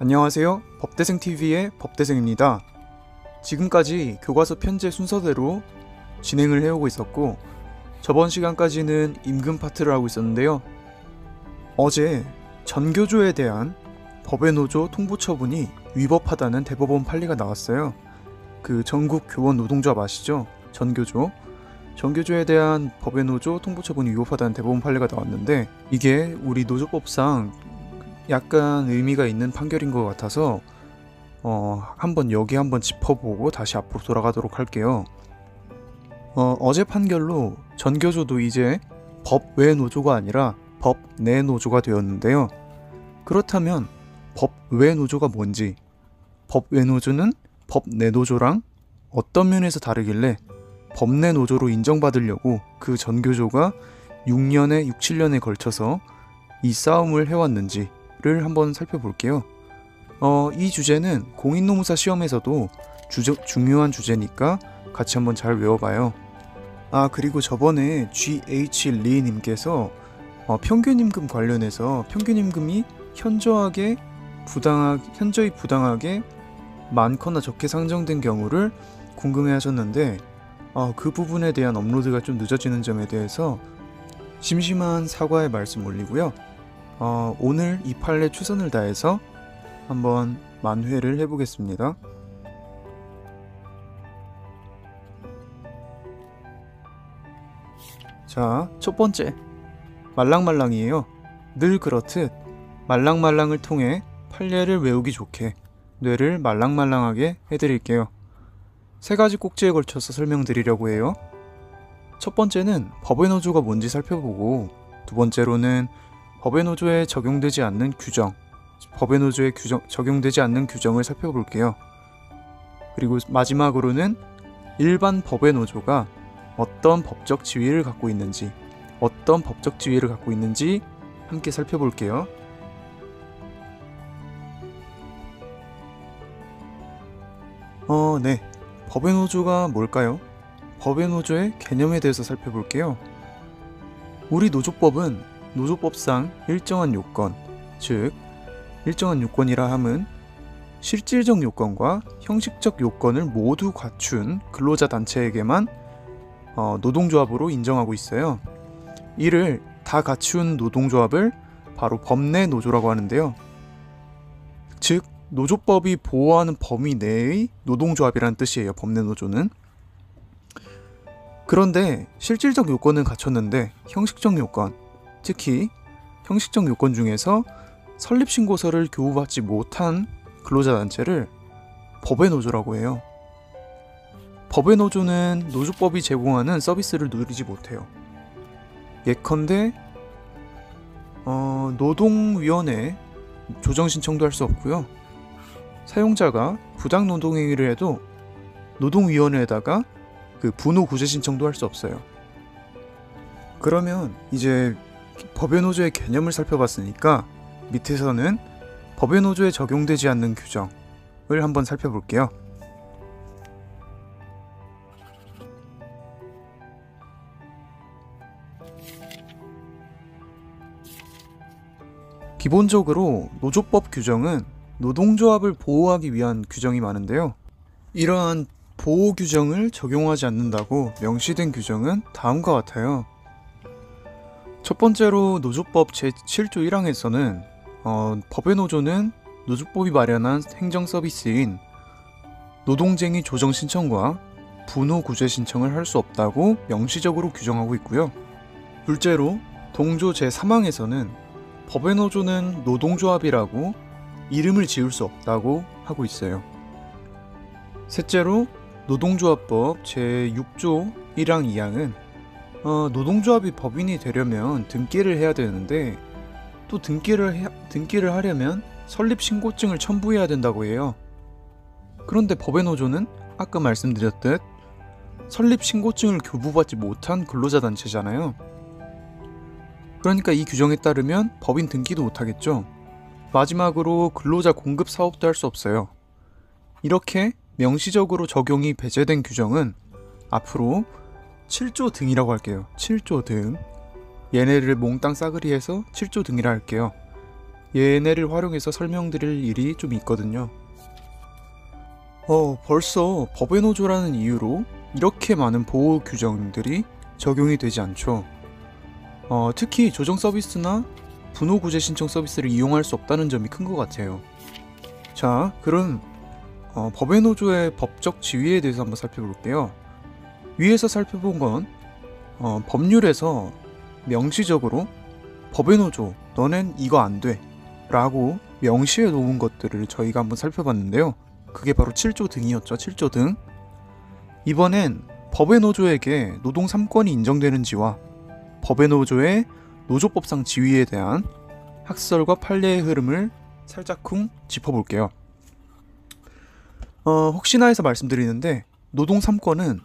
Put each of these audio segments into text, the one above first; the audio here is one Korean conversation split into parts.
안녕하세요. 법대생TV의 법대생입니다. 지금까지 교과서 편제 순서대로 진행을 해오고 있었고, 저번 시간까지는 임금 파트를 하고 있었는데요. 어제 전교조에 대한 법외노조 통보처분이 위법하다는 대법원 판례가 나왔어요. 그 전국 교원 노동조합 아시죠? 전교조. 전교조에 대한 법외노조 통보처분이 위법하다는 대법원 판례가 나왔는데, 이게 우리 노조법상 약간 의미가 있는 판결인 것 같아서 한번 짚어보고 다시 앞으로 돌아가도록 할게요. 어제 판결로 전교조도 이제 법외 노조가 아니라 법내 노조가 되었는데요. 그렇다면 법외 노조가 뭔지, 법외 노조는 법내 노조랑 어떤 면에서 다르길래 법내 노조로 인정받으려고 그 전교조가 7년에 걸쳐서 이 싸움을 해왔는지 를 한번 살펴볼게요. 이 주제는 공인노무사 시험에서도 중요한 주제니까 같이 한번 잘 외워봐요. 그리고 저번에 GH 리님께서 평균임금 관련해서 평균임금이 현저히 부당하게 많거나 적게 상정된 경우를 궁금해 하셨는데, 그 부분에 대한 업로드가 좀 늦어지는 점에 대해서 심심한 사과의 말씀 올리고요. 오늘 이 판례 최선을 다해서 한번 만회를 해보겠습니다. 자, 첫 번째, 말랑말랑이에요. 늘 그렇듯 말랑말랑을 통해 판례를 외우기 좋게 뇌를 말랑말랑하게 해드릴게요. 세 가지 꼭지에 걸쳐서 설명드리려고 해요. 첫 번째는 법외노조가 뭔지 살펴보고, 두 번째로는 법외노조에 적용되지 않는 규정, 적용되지 않는 규정을 살펴볼게요. 그리고 마지막으로는 일반 법외노조가 어떤 법적 지위를 갖고 있는지 함께 살펴볼게요. 네. 법외노조가 뭘까요? 법외노조의 개념에 대해서 살펴볼게요. 우리 노조법은 노조법상 일정한 요건, 즉 일정한 요건이라 함은 실질적 요건과 형식적 요건을 모두 갖춘 근로자 단체에게만 노동조합으로 인정하고 있어요. 이를 다 갖춘 노동조합을 바로 법내 노조라고 하는데요. 즉 노조법이 보호하는 범위 내의 노동조합이라는 뜻이에요. 법내 노조는. 그런데 실질적 요건은 갖췄는데 형식적 요건, 특히 형식적 요건 중에서 설립신고서를 교부받지 못한 근로자단체를 법외노조라고 해요. 법외노조는 노조법이 제공하는 서비스를 누리지 못해요. 예컨대 노동위원회 조정신청도 할 수 없고요. 사용자가 부당노동행위를 해도 노동위원회에다가 그 분호구제 신청도 할 수 없어요. 그러면 이제 법외노조의 개념을 살펴봤으니까 밑에서는 법외노조에 적용되지 않는 규정을 한번 살펴볼게요. 기본적으로 노조법 규정은 노동조합을 보호하기 위한 규정이 많은데요. 이러한 보호 규정을 적용하지 않는다고 명시된 규정은 다음과 같아요. 첫 번째로 노조법 제7조 1항에서는 법외노조는 노조법이 마련한 행정 서비스인 노동쟁의 조정 신청과 분호 구제 신청을 할 수 없다고 명시적으로 규정하고 있고요. 둘째로 동조 제3항에서는 법외노조는 노동조합이라고 이름을 지을 수 없다고 하고 있어요. 셋째로 노동조합법 제6조 1항 2항은 노동조합이 법인이 되려면 등기를 해야 되는데, 또 등기를 하려면 설립신고증을 첨부해야 된다고 해요. 그런데 법외노조는 아까 말씀드렸듯 설립신고증을 교부받지 못한 근로자단체잖아요. 그러니까 이 규정에 따르면 법인 등기도 못하겠죠. 마지막으로 근로자 공급 사업도 할 수 없어요. 이렇게 명시적으로 적용이 배제된 규정은 앞으로 7조 등이라고 할게요. 7조 등. 얘네를 몽땅 싸그리 해서 7조 등이라 할게요. 얘네를 활용해서 설명드릴 일이 좀 있거든요. 벌써 법의 노조라는 이유로 이렇게 많은 보호 규정들이 적용이 되지 않죠. 특히 조정 서비스나 분호 구제 신청 서비스를 이용할 수 없다는 점이 큰 것 같아요. 자, 그럼 법의 노조의 법적 지위에 대해서 한번 살펴볼게요. 위에서 살펴본 건 법률에서 명시적으로 법의 노조, 너넨 이거 안 돼 라고 명시해 놓은 것들을 저희가 한번 살펴봤는데요. 그게 바로 7조 등이었죠. 7조 등. 이번엔 법의 노조에게 노동 3권이 인정되는지와 법의 노조의 노조법상 지위에 대한 학설과 판례의 흐름을 살짝쿵 짚어볼게요. 혹시나 해서 말씀드리는데 노동 3권은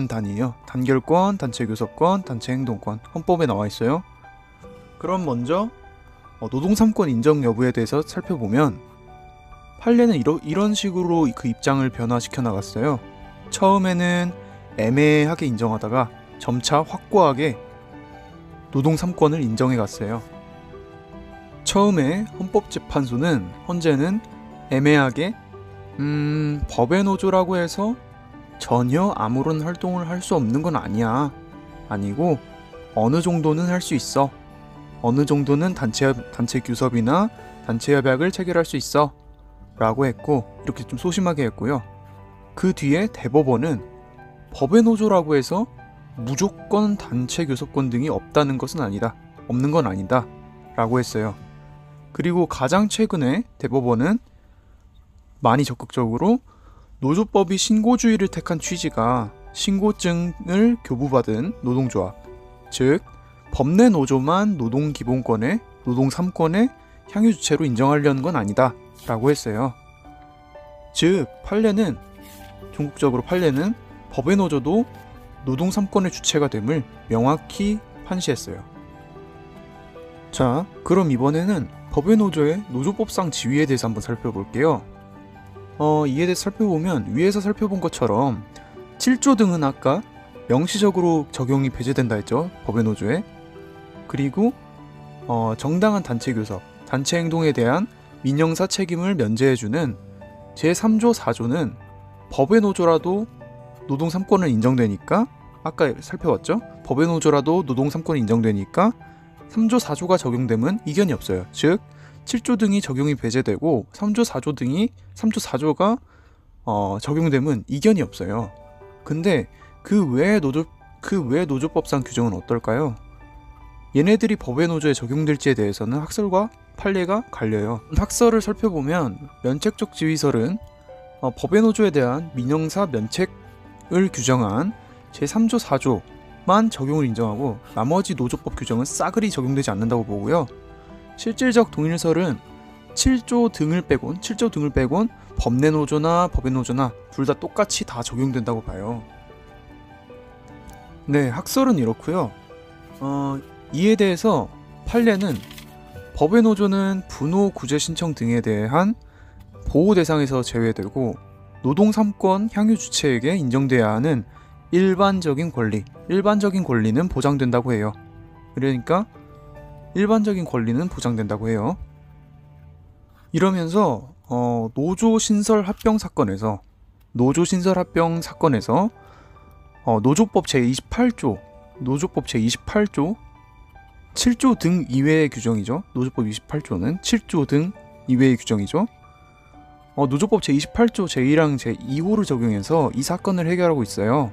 단이에요. 단결권, 단체교섭권, 단체행동권 헌법에 나와 있어요. 그럼 먼저 노동 3권 인정 여부에 대해서 살펴보면 판례는 이런 식으로 그 입장을 변화시켜 나갔어요. 처음에는 애매하게 인정하다가 점차 확고하게 노동 3권을 인정해 갔어요. 처음에 헌법재판소는 현재는 애매하게 법의 노조라고 해서 전혀 아무런 활동을 할 수 없는 건 아니야. 아니고 어느 정도는 할 수 있어. 어느 정도는 단체 교섭이나 단체 협약을 체결할 수 있어. 라고 했고 이렇게 좀 소심하게 했고요. 그 뒤에 대법원은 법의 노조라고 해서 무조건 단체 교섭권 등이 없는 건 아니다 라고 했어요. 그리고 가장 최근에 대법원은 많이 적극적으로 노조법이 신고주의를 택한 취지가 신고증을 교부받은 노동조합, 즉 법내 노조만 노동기본권의 노동 3권의 향유주체로 인정하려는 건 아니다 라고 했어요. 즉 판례는 법의 노조도 노동 3권의 주체가 됨을 명확히 판시했어요. 자, 그럼 이번에는 법의 노조의 노조법상 지위에 대해서 한번 살펴볼게요. 이에 대해서 살펴보면 위에서 살펴본 것처럼 7조 등은 아까 명시적으로 적용이 배제된다 했죠. 법의 노조에. 그리고 정당한 단체 교섭, 단체 행동에 대한 민형사 책임을 면제해주는 제3조 4조는 법의 노조라도 노동 3권은 인정되니까 아까 살펴봤죠? 법의 노조라도 노동 3권이 인정되니까 3조 4조가 적용되면 이견이 없어요. 즉 7조 등이 적용이 배제되고 3조 4조가 적용되면 이견이 없어요. 근데 그 외의 노조법상 규정은 어떨까요? 얘네들이 법의 노조에 적용될지에 대해서는 학설과 판례가 갈려요. 학설을 살펴보면 면책적 지위설은 법의 노조에 대한 민형사 면책을 규정한 제3조 4조만 적용을 인정하고 나머지 노조법 규정은 싸그리 적용되지 않는다고 보고요. 실질적 동일설은 7조 등을 빼곤 법내 노조나 법의 노조나 둘 다 똑같이 다 적용된다고 봐요. 네, 학설은 이렇고요. 이에 대해서 판례는 법의 노조는 분호 구제 신청 등에 대한 보호 대상에서 제외되고 노동 3권 향유 주체에게 인정돼야 하는 일반적인 권리는 보장된다고 해요. 그러니까 일반적인 권리는 보장된다고 해요. 이러면서 노조 신설 합병 사건에서 노조법 제28조 7조 등 이외의 규정이죠. 노조법 28조는 7조 등 이외의 규정이죠. 노조법 제28조 제1항 제2호를 적용해서 이 사건을 해결하고 있어요.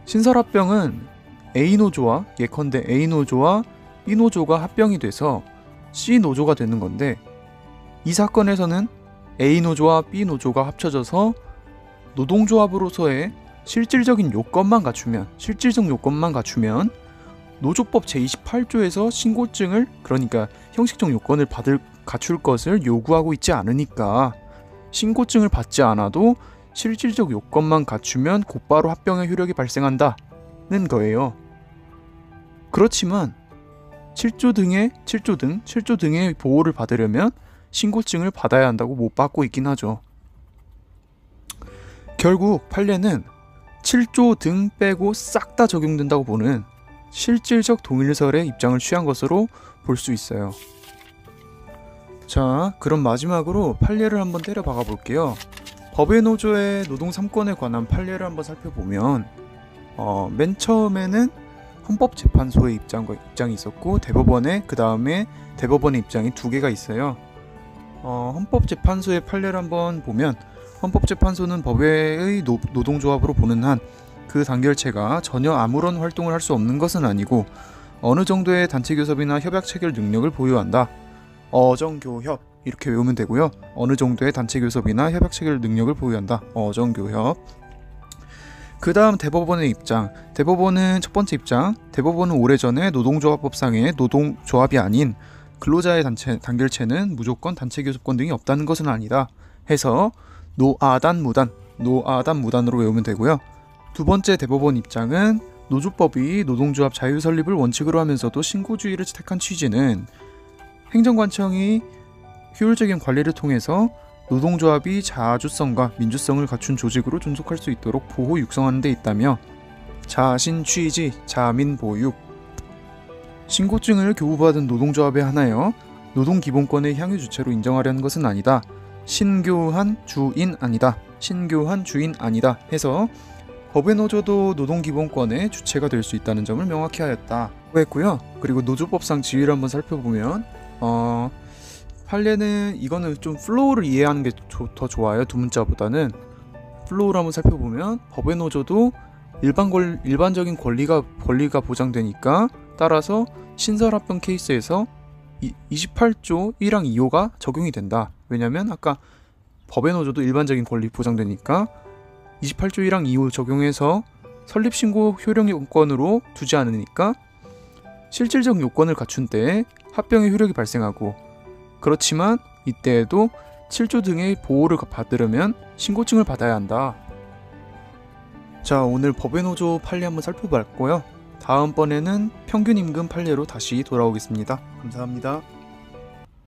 신설합병은 예컨대 A노조와 B노조가 합병이 돼서 C노조가 되는 건데 이 사건에서는 A노조와 B노조가 합쳐져서 노동조합으로서의 실질적 요건만 갖추면 노조법 제28조에서 신고증을 그러니까 형식적 요건을 갖출 것을 요구하고 있지 않으니까 신고증을 받지 않아도 실질적 요건만 갖추면 곧바로 합병의 효력이 발생한다는 거예요. 그렇지만 7조 등의 보호를 받으려면 신고증을 받아야 한다고 못 받고 있긴 하죠. 결국 판례는 7조 등 빼고 싹 다 적용된다고 보는 실질적 동일설의 입장을 취한 것으로 볼 수 있어요. 자, 그럼 마지막으로 판례를 한번 때려 박아 볼게요. 법의 노조의 노동 3권에 관한 판례를 한번 살펴보면 맨 처음에는 헌법재판소의 입장이 있었고 대법원의 그 다음에 대법원의 입장이 두 개가 있어요. 헌법재판소의 판례를 한번 보면 헌법재판소는 법외의 노동조합으로 보는 한 그 단결체가 전혀 아무런 활동을 할 수 없는 것은 아니고 어느 정도의 단체교섭이나 협약 체결 능력을 보유한다. 어정교협 이렇게 외우면 되고요. 어느 정도의 단체교섭이나 협약 체결 능력을 보유한다. 어정교협. 그 다음 대법원의 입장. 대법원은 첫 번째 입장. 대법원은 오래전에 노동조합법상의 노동조합이 아닌 근로자의 단결체는 무조건 단체교섭권 등이 없다는 것은 아니다 해서 노아단무단으로 외우면 되고요. 두 번째 대법원 입장은 노조법이 노동조합 자유 설립을 원칙으로 하면서도 신고주의를 택한 취지는 행정관청이 효율적인 관리를 통해서 노동조합이 자주성과 민주성을 갖춘 조직으로 존속할 수 있도록 보호 육성하는 데 있다며 자신 취지, 자민 보육. 신고증을 교부받은 노동조합에 한하여 노동기본권의 향유 주체로 인정하려는 것은 아니다. 신교한 주인 아니다 해서 법의 노조도 노동기본권의 주체가 될 수 있다는 점을 명확히 하였다 했고요. 그리고 노조법상 지위를 한번 살펴보면 판례는 이거는 좀 플로우를 이해하는 게 더 좋아요. 두 문자보다는. 플로우를 한번 살펴보면 법의 노조도 일반적인 권리가 보장되니까 따라서 신설합병 케이스에서 28조 1항 2호가 적용이 된다. 왜냐면 아까 법의 노조도 일반적인 권리 보장되니까 28조 1항 2호 적용해서 설립신고 효력 요건으로 두지 않으니까 실질적 요건을 갖춘 때에 합병의 효력이 발생하고, 그렇지만 이때에도 7조 등의 보호를 받으려면 신고증을 받아야 한다. 자, 오늘 법의 노조 판례 한번 살펴봤고요. 다음번에는 평균임금 판례로 다시 돌아오겠습니다. 감사합니다.